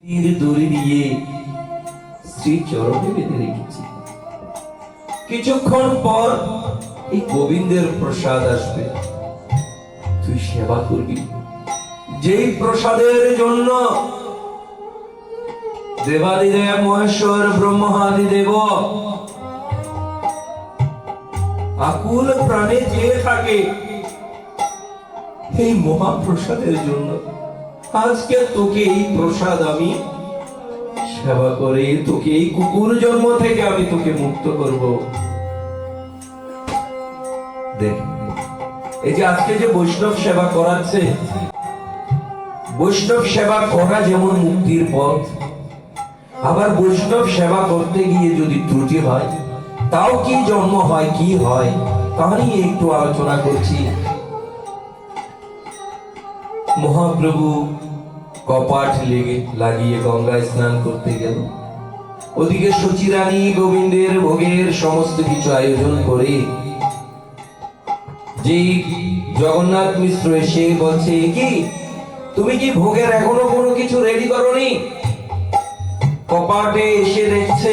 দড়ি দিয়ে শ্রী চরণে বেঁধে রেখেছি। কিছুক্ষণ পর এই গোবিন্দের প্রসাদ আসবে, তুই সেবা করবি। যেই প্রসাদের জন্য দেবাদিদেব মহেশ্বর ব্রহ্মাদিদেব আকুল প্রাণে চেয়ে থাকে, এই মহাপ্রসাদের জন্য আজকে তোকে এই প্রসাদ আমি সেবা করে তোকে এই কুকুর জন্ম থেকে আমি তোকে মুক্ত করব। দেখ, এই যে আজকে যে বৈষ্ণব সেবা করাচ্ছে, বৈষ্ণব সেবা করা যেমন মুক্তির পথ, আবার বৈষ্ণব সেবা করতে গিয়ে যদি ত্রুটি হয় তাও কি জন্ম হয়, কি হয় তা নিয়ে একটু আলোচনা করছি। মহাপ্রভু কপাট লাগিয়ে গঙ্গায় স্নান করতে গেল। ওদিকে সচিরানী গোবিন্দের ভোগের সমস্ত কিছু আয়োজন করে যে জগন্নাথ মিশ্র এসে বলছে, কি তুমি কি ভোগের এখনো কোনো কিছু রেডি করোনি? কপাটে এসে দেখছে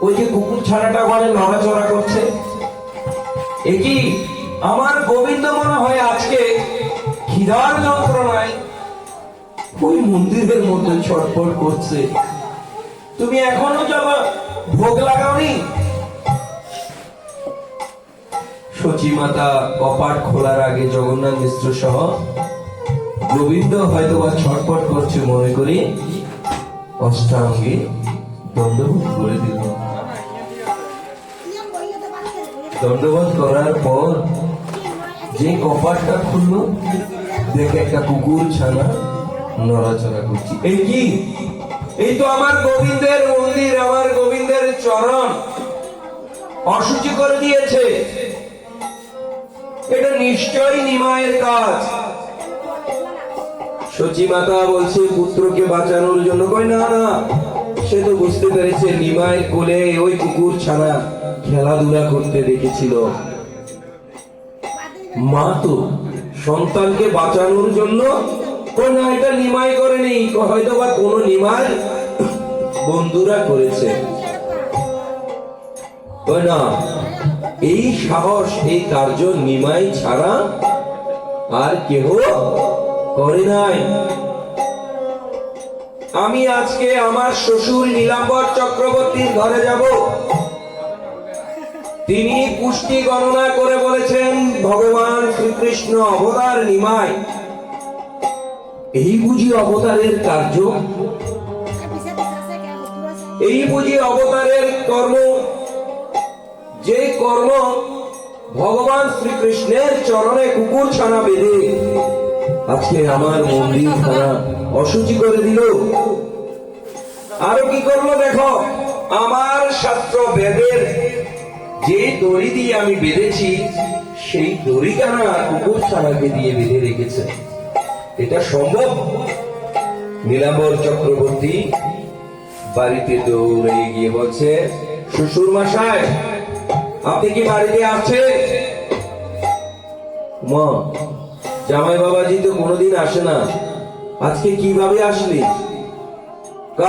ওই যে কুকুর ছানাটা ঘরে নড়াচড়া করছে। একই আমার গোবিন্দ মনে হয় আজকে খিদার যন্ত্রণায় ওই মন্দিরের মধ্যে ছটফট করছে, তুমি এখনো যাবা ভোগ লাগাওনি? সচী মাতা কপাট খোলার আগে জগন্নাথ মিশ্র সহ গোবিন্দ হয়তো বা ছটফট করছে মনে করি অষ্টাঙ্গে দণ্ডবোধ করে দিল। দণ্ডবোধ করার পর যে কপাটটা খুললো, দেখে একটা কুকুর ছানা নড়াচড়া করছে। এই কি? এই তো আমার গোবিন্দের মন্দির, আমার গোবিন্দের চরণ অশুচি করে দিয়েছে। এটা নিশ্চয়ই নিমায়ের কাজ। সচী মাতা বলছে পুত্রকে বাঁচানোর জন্য, কই না না, সে তো বুঝতে পেরেছে নিমায়ের কোলে ওই কুকুর ছানা খেলাধুলা করতে দেখেছিল। মা তো সন্তানকে বাঁচানোর জন্য, কই না এটা নিমাই করেনি, হয়তো বা কোনো নিমায় বন্ধুরা করেছে। কই না, এই সাহস, এই কার্য নিমাই ছাড়া আর কেহ করে নাই। আমি আজকে আমার শ্বশুর নীলাম্বর চক্রবর্তীর ঘরে যাব। তিনি পুষ্টি গণনা করে বলেছেন ভগবান শ্রীকৃষ্ণ অবতার নিমাই। এই বুঝি অবতারের কার্য, এই বুঝি অবতারের কর্ম, যে কর্ম ভগবান শ্রীকৃষ্ণের চরণে কুকুর ছানা বেঁধে আজকে আমার মন্দির খানা অশুচি করে দিল। আরো কি করলো দেখো, আমার শাস্ত্র বেদের যে দড়ি দিয়ে আমি বেঁধেছি সেই দড়ি কানা কুকুর ছানাকে দিয়ে বেঁধে রেখেছে। এটা সম্ভব? নীলাম্বর চক্রবর্তী বাড়িতে দৌড়ে গিয়ে বলছে, শ্বশুর মশাই আপনি কি বাড়িতে আছেন? মা, জামাই বাবাজি তো কোনোদিন আসে না, আজকে কিভাবে আসলি?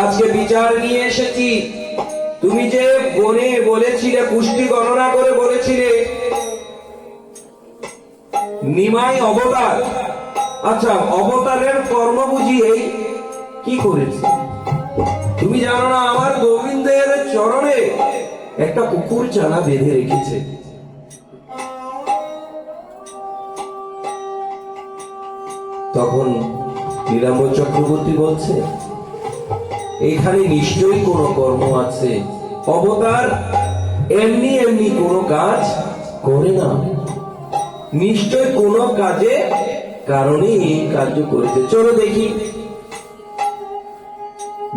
আজকে বিচার নিয়ে এসেছি। তুমি যে বনে বলেছিলে, পুষ্টি গণনা করে বলেছিলে নিমাই অবতার, আচ্ছা অবতারের কর্ম বুঝি এই কি করেছে? তুমি জানো না আমার গোবিন্দের চরণে একটা কুকুর ছানা বেঁধে রেখেছে। তখন নীলাম্বর চক্রবর্তী বলছে, এখানে নিশ্চয়ই কোনো কর্ম আছে। অবতার এমনি এমনি কোনো কাজ করে না, নিশ্চয় কোনো কাজে কারণে এই কার্য করেছে। চলো দেখি।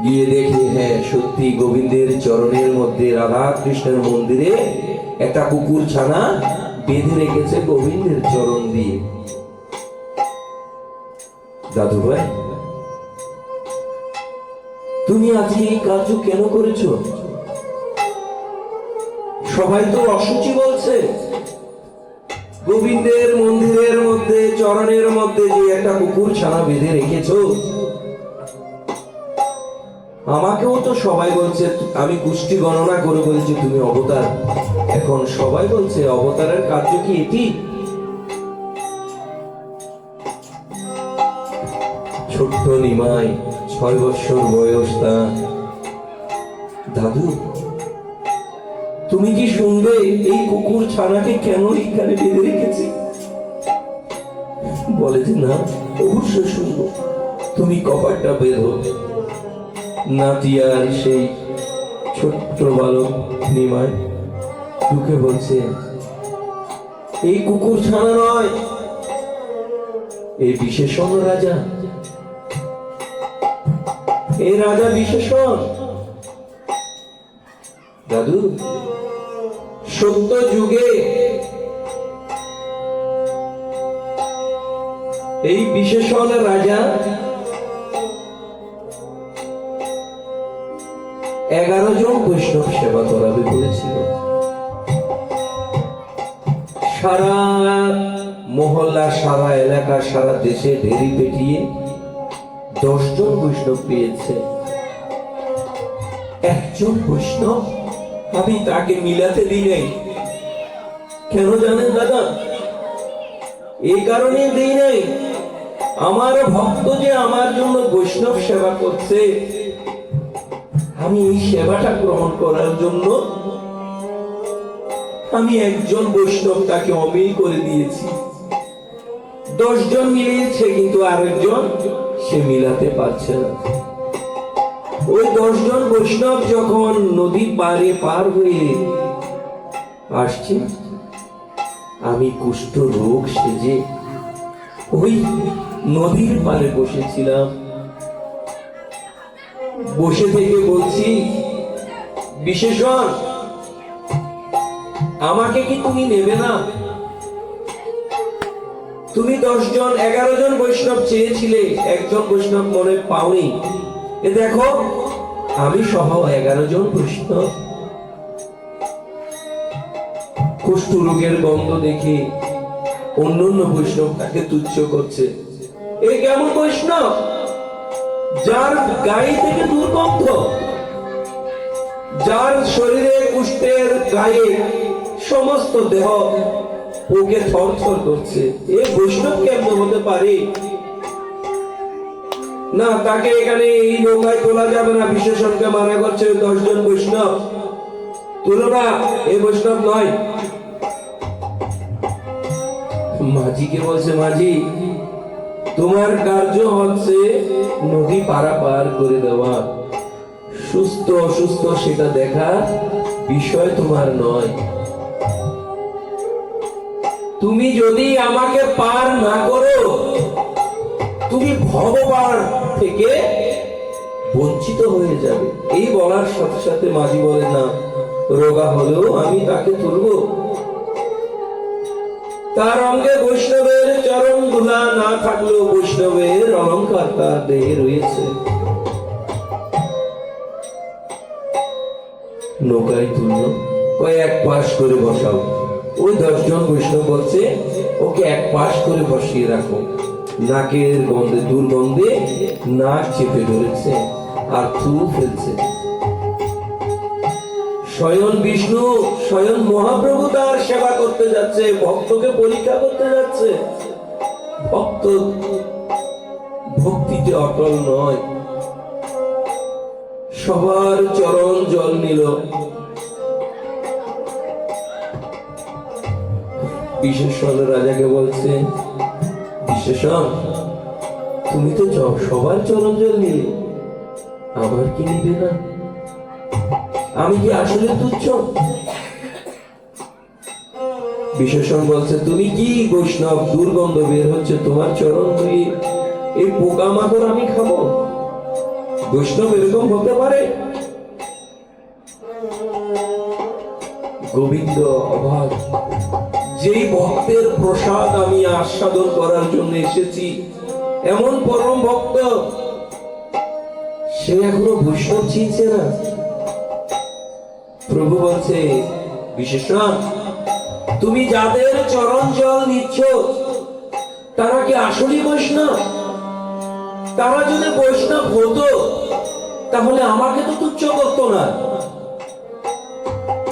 গিয়ে দেখি, হ্যাঁ সত্যি গোবিন্দের চরণের মধ্যে রাধা কৃষ্ণের মন্দিরে একটা কুকুর ছানা বেঁধে রেখেছে গোবিন্দের চরণ দিয়ে। দাদু ভাই, তুমি আজকে এই কার্য কেন করেছ? সবাই তো অশুচি বলছে। গোবিন্দের মন্দিরের মধ্যে চরণের মধ্যে যে একটা কুকুর ছানা বেঁধে রেখেছো, আমাকেও তো সবাই বলছে, আমি কুষ্টি গণনা করে বলছি তুমি অবতার। এখন সবাই বলছে অবতারের কার্য কি এটি? ছোট্ট নিমাই, 6 বছর বয়স তার। দাদু, তুমি কি শুনবে এই কুকুর ছানাকে কেন এখানে বেঁধে রেখেছি? বলে যে না, অবশ্যই শুনবো। তুমি কপাটটা বেঁধো। নাতিয়ার সেই ছোট্ট বালক নিমাই ঢুকে বলছে, এই কুকুর ছানা নয়, এই বিশেষণ রাজা, এই রাজা বিশেষণ। দাদু, সত্য যুগে এই বিশেষণ রাজা 11 জন বৈষ্ণব সেবা করাবে বলেছিল। সারা মহল্লা, সারা এলাকা, সারা দেশে ঢেরি পেটিয়ে 10 জন বৈষ্ণব পেয়েছে। একজন বৈষ্ণব আমি তাকে মিলাতে দিই নাই। কেন জানেন দাদা? এই কারণে দিই নাই, আমার ভক্ত যে আমার জন্য বৈষ্ণব সেবা করছে, আমি এই সেবাটা গ্রহণ করার জন্য আমি একজন বৈষ্ণব তাকে অমিল করে দিয়েছি। 10 জন মিলিয়েছে, কিন্তু আরেকজন সে মিলাতে পারছে না। ওই 10 জন বৈষ্ণব যখন নদী পারে পার হয়ে আসছে, আমি কুষ্ঠ রোগ সেজে ওই নদীর পারে বসেছিলাম। বসে থেকে বলছি, বিশেষণ, আমাকে কি তুমি নেবে না? তুমি 10 জন 11 জন বৈষ্ণব চেয়েছিলে, একজন বৈষ্ণব মনে পাওনি। এ দেখো, আমি সহ 11 জন বৈষ্ণব। কুষ্ঠ রোগের গন্ধ দেখে অন্যান্য বৈষ্ণব তাকে তুচ্ছ করছে। এই কেমন বৈষ্ণব যার গায়ে থেকে দুর্গন্ধ, যার শরীরে কুষ্ঠের গায়ে সমস্ত দেহ ওকে থরথর করছে, এই বৈষ্ণব কেমন হতে পারে? না, তাকে এখানে এই নৌকায় তোলা যাবে না, বিশেষণকে মানা করছে 10 জন বৈষ্ণব। তুলো না, এই বৈষ্ণব নয়। মাঝিকে বলছে, মাঝি, তোমার কার্য হচ্ছে নদী পারাপার করে দেওয়া, সুস্থ অসুস্থ সেটা দেখা বিষয় তোমার নয়। তুমি যদি আমাকে পার না করো, তুমি ভগবান থেকে বঞ্চিত হয়ে যাবে। এই বলার সাথে সাথে মাঝি বলে, না, রোগা হলেও আমি তাকে তুলব। তার অঙ্গে বৈষ্ণবের চরণ ধুলা না থাকলেও বৈষ্ণবের অলঙ্কার তার দেহে রয়েছে। নৌকায় তুলল, এক পাশ করে বসাও। ওই 10 জন বৈষ্ণব বলছে, ওকে এক পাশ করে বসিয়ে রাখো। নাকের গন্ধে, দুর্গন্ধে নাক চেপে ধরেছে আর থু ফেলছে। স্বয়ং বিষ্ণু, স্বয়ং মহাপ্রভু তার সেবা করতে যাচ্ছে, ভক্তকে পরীক্ষা করতে যাচ্ছে। ভক্ত ভক্তিতে অটল নয়। সবার চরণ জল নিল। বিশেষণ রাজাকে বলছে, বিশেষণ, তুমি তো সবার চরণ জল নিলে, আমার কি নিবে না? আমি কি আসলে তুচ্ছ? বিশেষণ বলছে, তুমি কি বৈষ্ণব, দুর্গন্ধ বের হচ্ছে তোমার চরণ ধুয়ে, এই পোকামাকড় আমি খাবো? বৈষ্ণব এরকম হতে পারে? গোবিন্দ অভাগ, যেই ভক্তের প্রসাদ আমি আস্বাদন করার জন্য এসেছি, এমন পরম ভক্ত, সে এখনো বৈষ্ণব চিনছে না। প্রভু বলছে, বিশেষণ, তুমি যাদের চরণ জল নিচ্ছ তারা কি আসলেই বৈষ্ণব? তারা যদি বৈষ্ণব হতো তাহলে আমাকে তো তুচ্ছ করতো না।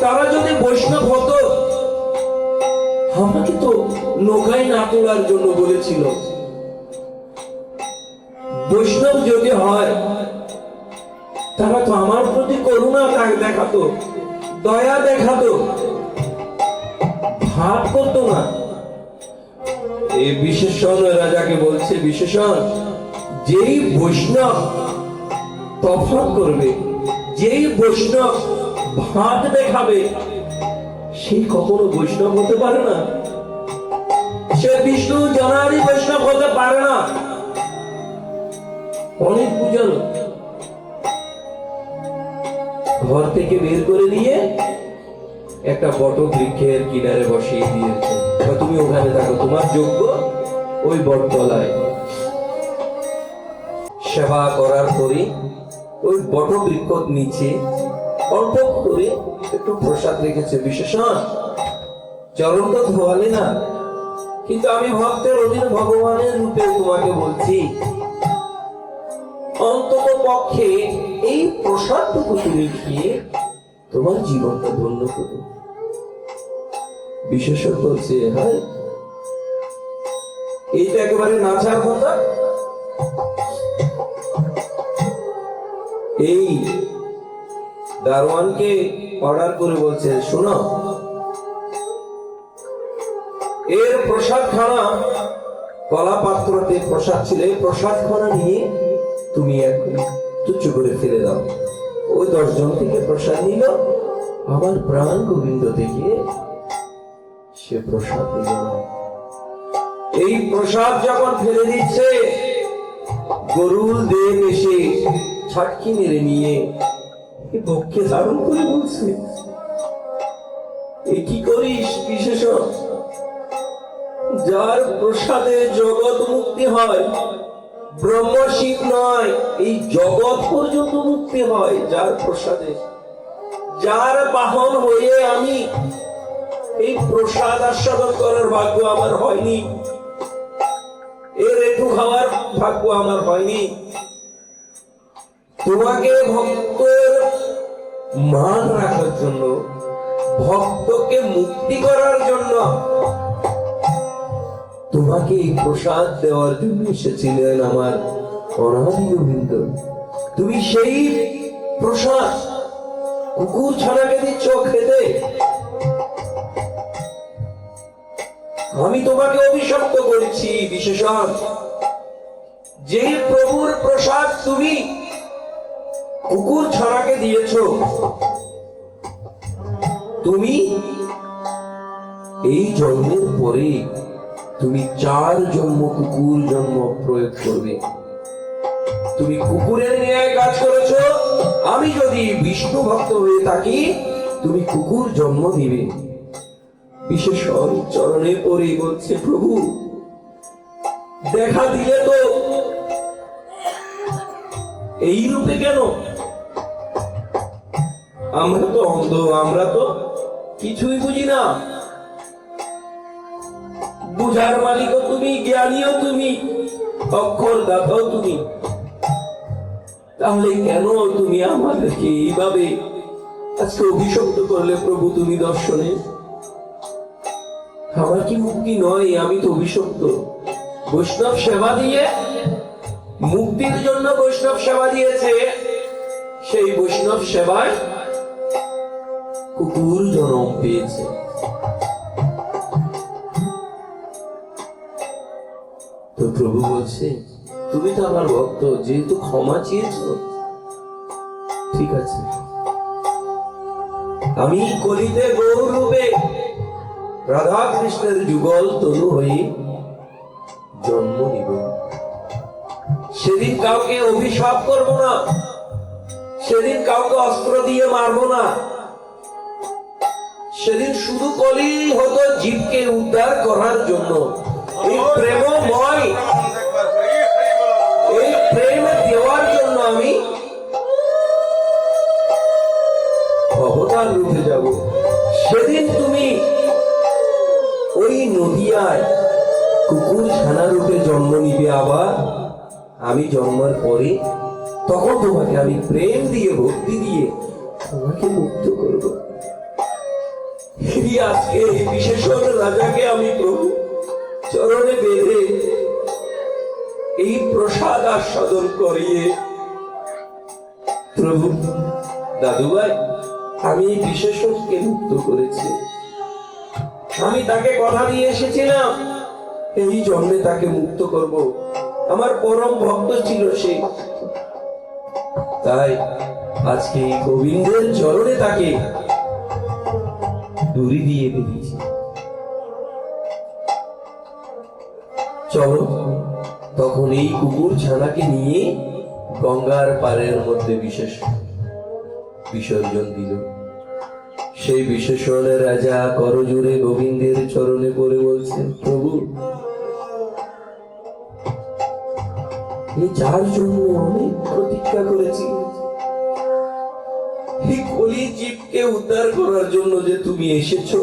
তারা যদি বৈষ্ণব হতো আমাকে তো নৌকায় না তোলার জন্য বলেছিল। বৈষ্ণব যদি হয় তারা তো আমার প্রতি করুণা দেখাতো, দয়া দেখাতো, ভাব করতো না। এই বিশেষণ রাজাকে বলছে, বিশেষণ যেই বৈষ্ণব তফাৎ করবে, যেই বৈষ্ণব ভাগ দেখাবে, সেই কখনো বৈষ্ণব হতে পারে না। সে বিষ্ণু জনারি বৈষ্ণব হতে পারে না। অনেক বুঝালো, ঘর থেকে বের করে নিয়ে একটা বট বৃক্ষের কিনারে বসিয়ে দিয়েছে। তুমি ওখানে থাকো, তোমার যোগ্য ওই বটতলায়। সেবা করার পরে ওই বট বৃক্ষ নিচে অল্প করে একটু প্রসাদ রেখেছে। বিশেষণ চরণ তো ধোয়ালে না, কিন্তু আমি ভক্তের অধীন ভগবানের রূপে তোমাকে বলছি, অন্তত পক্ষে এই প্রসাদটুকু তুমি খেয়ে তোমার জীবনটা ধন্য করো। বিশেষণ বলছে, হ্যাঁ এইটা একেবারে নাচার কথা। এই দারোয়ানকে অর্ডার করে বলছে, শোনো, এর প্রসাদ খানা, কলা পাত্রতে প্রসাদ ছিল, এই প্রসাদ খানা নিয়ে তুমি এখন তুচ্ছ করে ফেলে দাও। ওই 10 জন থেকে প্রসাদ নিল, আমার প্রাণ গোবিন্দ থেকে সে প্রসাদ দিল না। এই প্রসাদ যখন ফেলে দিচ্ছে, গরুর দেব এসে ছাটকি মেরে নিয়ে বক্ষে ধারণ করে বলছে, এ কি করিস বিশেষণ? যার প্রসাদে জগৎ মুক্তি হয়, ব্রহ্ম শিব নয়, এই জগৎ পর্যন্ত মুক্তি হয় যার প্রসাদে। যার বাহন হয়ে আমি এই প্রসাদ আস্বাদন করার ভাগ্য আমার হয়নি, এর একটু খাওয়ার ভাগ্য আমার হয়নি। তোমাকে ভক্তের মান রাখার জন্য, ভক্তকে মুক্তি করার জন্য, তোমাকে এই প্রসাদ দেওয়ার জন্য এসেছিলেন আমার অনাদি গোবিন্দ। তুমি সেই প্রসাদ কুকুর ছানাকে দিচ্ছ খেতে। আমি তোমাকে অভিশপ্ত করেছি বিশেষণ, যে প্রভুর প্রসাদ তুমি কুকুর ছানাকে দিয়েছ, তুমি এই জন্মের পরে তুমি 4 জন্ম কুকুর জন্ম প্রয়োগ করবে। তুমি কুকুরের ন্যায় কাজ করেছ। আমি যদি বিষ্ণু ভক্ত হয়ে থাকি, তুমি কুকুর জন্ম দিবে। বিশেষণ চরণে পড়ে বলছে, প্রভু দেখা দিলে তো এই রূপে কেন? আমরা তো অন্ধ, আমরা তো কিছুই বুঝি না। বুঝার মালিকও তুমি, জ্ঞানীও তুমি, অক্ষর দাতাও তুমি। তাহলে কেন তুমি আমাদেরকে এইভাবে আজকে অভিশপ্ত করলে প্রভু তুমি দর্শনে? আমার কি মুক্তি নয়? আমি তো অভিশপ্ত। বৈষ্ণব সেবা দিয়ে মুক্তির জন্য বৈষ্ণব সেবা দিয়েছে, সেই বৈষ্ণব সেবায় কুকুর জন্ম পেয়েছে। তো প্রভু বলছে, তুমি তো আমার ভক্ত, যেহেতু ক্ষমা চেয়েছ, ঠিক আছে, আমি কলিতে গৌর রূপে রাধা কৃষ্ণের যুগল তনু হয়ে জন্ম নিব। সেদিন কাউকে অভিশাপ করব না, সেদিন কাউকে অস্ত্র দিয়ে মারবো না। সেদিন শুধু কলি হতো জীবকে উদ্ধার করার জন্য। এই প্রেমময়, এই প্রেম দেওয়ার জন্য আমি অবতার রূপে যাব। সেদিন তুমি ওই নদিয়ায় কুকুর কুকুর ছানা রূপে জন্ম নিবে আবার, আমি জন্মার পরে তখন তোমাকে আমি প্রেম দিয়ে ভক্তি দিয়ে তোমাকে মুক্ত করব। আজকে এই বিশেষণ রাজাকে আমি প্রভু চরণে বেঁধে এই প্রসাদ আস্বাদন করিয়ে, প্রভু দাদুভাই আমি এই বিশেষণকে মুক্ত করেছি। আমি তাকে কথা দিয়ে এসেছিলাম এই জন্মে তাকে মুক্ত করব। আমার পরম ভক্ত ছিল সে, তাই আজকে এই গোবিন্দের চরণে তাকে দড়ি দিয়ে বেরিয়েছি। চলো তখন এই কুকুর ছানাকে নিয়ে গঙ্গার পাড়ের মধ্যে বিসর্জন দিল। সেই বিশেষণে রাজা করজোড়ে গোবিন্দের চরণে পড়ে বলছেন, প্রভু যার জন্য অনেক প্রতীক্ষা করেছি, এই কলি জীবকে উদ্ধার করার জন্য যে তুমি এসেছো,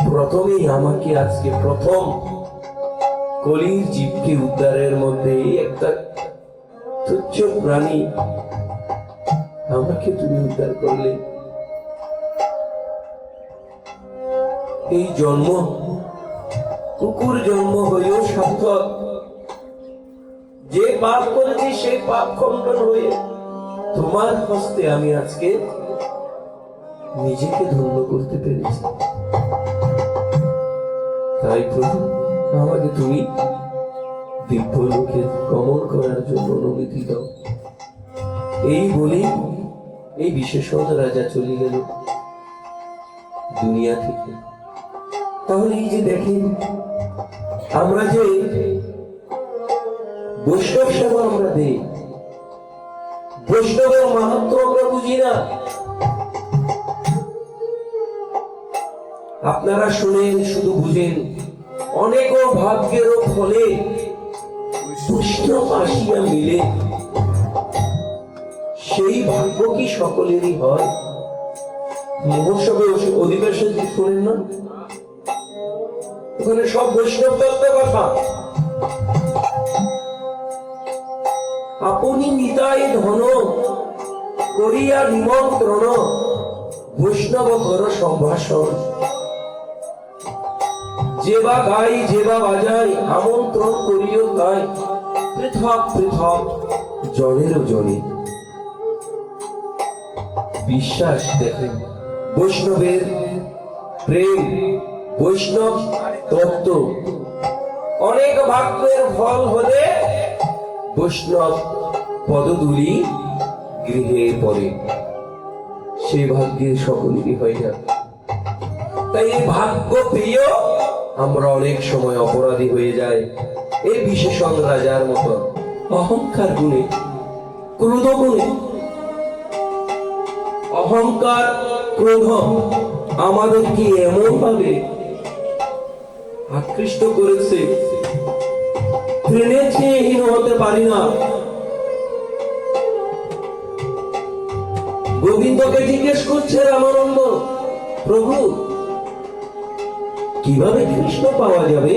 প্রথমেই আমাকে আজকে প্রথম কলির জীবকে উদ্ধারের মধ্যে একটা তুচ্ছ প্রাণী আমাকে তুমি উদ্ধার করলে। এই জন্ম কুকুর জন্ম হয়েও সার্থক। যে পাপ করেছি সেই পাপ খণ্ডন হয়ে তোমার হস্তে আমি আজকে নিজেকে ধন্য করতে পেরেছি। তাই প্রভু আমাকে তুমি দিব্য লোকে গমন করার জন্য অনুমতি দাও। এই বলে এই বিশেষণ রাজা চলে গেল দুনিয়া থেকে। তাহলে এই যে দেখেন, আমরা যে বৈষ্ণব সেবা আমরা দেই, বৈষ্ণবের মাহাত্ম আমরা বুঝি না। আপনারা শুনেন, শুধু বুঝেন, অনেক ভাগ্যের ফলে বৈষ্ণব আসিয়া মিলে সেই ভাগ্য কি সকলেরই হয়? মহোৎসবে অধিবেশন শোনেন না, ওখানে সব বৈষ্ণব তত্ত্বের কথা। আপনি নিতাই ধন করিয়া নিমন্ত্রণ, বৈষ্ণব কর সম্ভাষণ। যেবা গাই যেবা বাজাই, আমন্ত্রণ করিও তাই, পৃথক পৃথক জনের জনে। বিশ্বাস দেখেন, বৈষ্ণবের প্রেম, বৈষ্ণব তত্ত্ব অনেক ভাগ্যের ফল হলে বৈষ্ণব পদধূলি গৃহে পড়ে, সেই ভাগ্যে সকলেরই হয় না। তাই এই ভাগ্য পেয়েও আমরা অনেক সময় অপরাধী হয়ে যাই। এই বিশেষণ রাজার মতো অহংকার গুণে, ক্রোধ গুণে। অহংকার ক্রোধ আমাদেরকে এমন ভাবে আকৃষ্ট করেছে, প্রেমের চেয়ে হীন হতে পারি না। গোবিন্দকে জিজ্ঞেস করছে রামানন্দ, প্রভু কিভাবে কৃষ্ণ পাওয়া যাবে?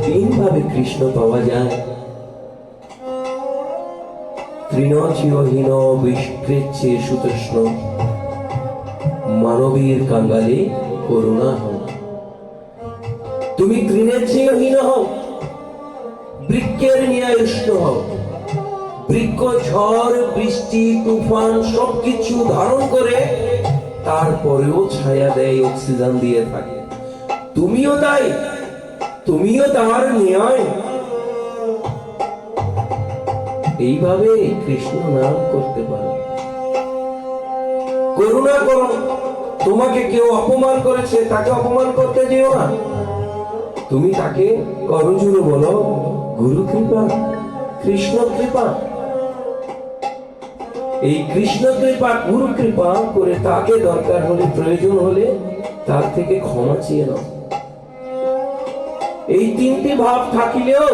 তিন ভাবে কৃষ্ণ পাওয়া যায়। তৃণচিরহীন বিষ্কৃচ্ছে সুতৃষ্ণ, মানবীর কাঙ্গালে করুণা হও। তুমি তৃণের চেয়ে হীন হও, বৃক্ষের ন্যায় উষ্ণ হও। বৃক্ষ ঝড় বৃষ্টি তুফান সবকিছু ধারণ করে, তারপরেও ছায়া দেয়, অক্সিজেন দিয়ে থাকে। তুমিও তাই, তুমিও তার ন্যায়। এইভাবে কৃষ্ণ নাম করতে পারো। করুণা করো। তোমাকে কেউ অপমান করেছে, তাকে অপমান করতে যেও না। তুমি তাকে করজোড়ে বলো, গুরু কৃপা, কৃষ্ণ কৃপা। এই কৃষ্ণ কৃপা, গুরু কৃপা করে তাকে দরকার হলে, প্রয়োজন হলে তার থেকে ক্ষমা চেয়ে নাও। এই তিনটি ভাব থাকিলেও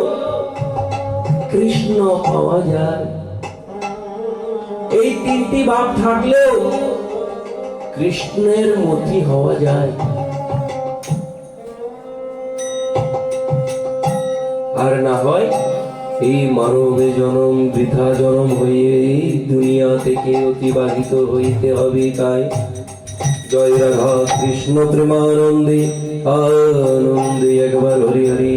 কৃষ্ণ পাওয়া যায়। এই তিনটি ভাব থাকলেও কৃষ্ণের মতি হওয়া যায়। আর না হয় এই মানবে জনম বৃথা জনম হয়ে এই দুনিয়া থেকে অতিবাহিত হইতে হবে। তাই জয় রাধা কৃষ্ণ প্রেমানন্দে আনন্দে একবার হরি হরি।